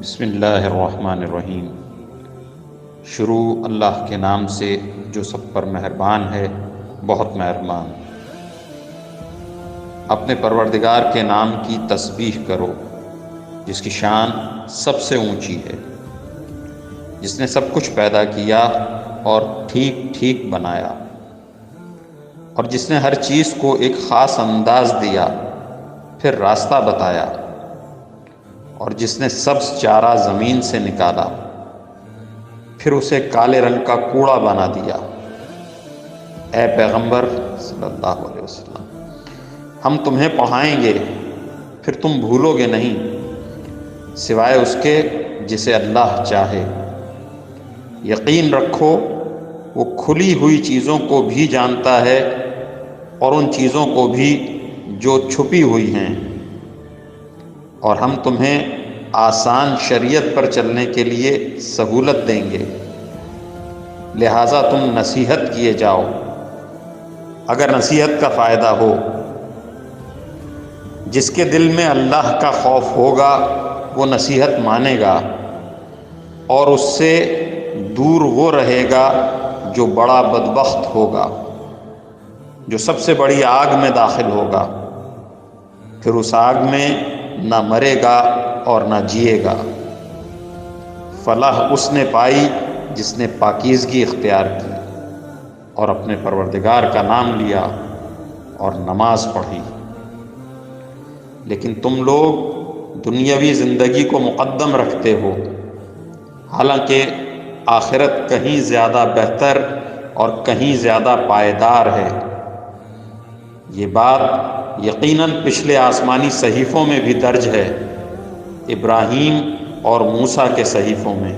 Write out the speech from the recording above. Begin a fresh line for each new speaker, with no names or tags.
بسم اللہ الرحمن الرحیم۔ شروع اللہ کے نام سے جو سب پر مہربان ہے، بہت مہربان۔ اپنے پروردگار کے نام کی تسبیح کرو جس کی شان سب سے اونچی ہے، جس نے سب کچھ پیدا کیا اور ٹھیک ٹھیک بنایا، اور جس نے ہر چیز کو ایک خاص انداز دیا، پھر راستہ بتایا، اور جس نے سبز چارہ زمین سے نکالا، پھر اسے کالے رنگ کا کوڑا بنا دیا۔ اے پیغمبر صلی اللہ علیہ وسلم، ہم تمہیں پڑھائیں گے، پھر تم بھولو گے نہیں، سوائے اس کے جسے اللہ چاہے۔ یقین رکھو وہ کھلی ہوئی چیزوں کو بھی جانتا ہے اور ان چیزوں کو بھی جو چھپی ہوئی ہیں، اور ہم تمہیں آسان شریعت پر چلنے کے لیے سہولت دیں گے، لہٰذا تم نصیحت کیے جاؤ اگر نصیحت کا فائدہ ہو۔ جس کے دل میں اللہ کا خوف ہوگا وہ نصیحت مانے گا، اور اس سے دور وہ رہے گا جو بڑا بدبخت ہوگا، جو سب سے بڑی آگ میں داخل ہوگا، پھر اس آگ میں نہ مرے گا اور نہ جیے گا۔ فلاح اس نے پائی جس نے پاکیزگی اختیار کی اور اپنے پروردگار کا نام لیا اور نماز پڑھی۔ لیکن تم لوگ دنیاوی زندگی کو مقدم رکھتے ہو، حالانکہ آخرت کہیں زیادہ بہتر اور کہیں زیادہ پائیدار ہے۔ یہ بات یقیناً پچھلے آسمانی صحیفوں میں بھی درج ہے، ابراہیم اور موسیٰ کے صحیفوں میں۔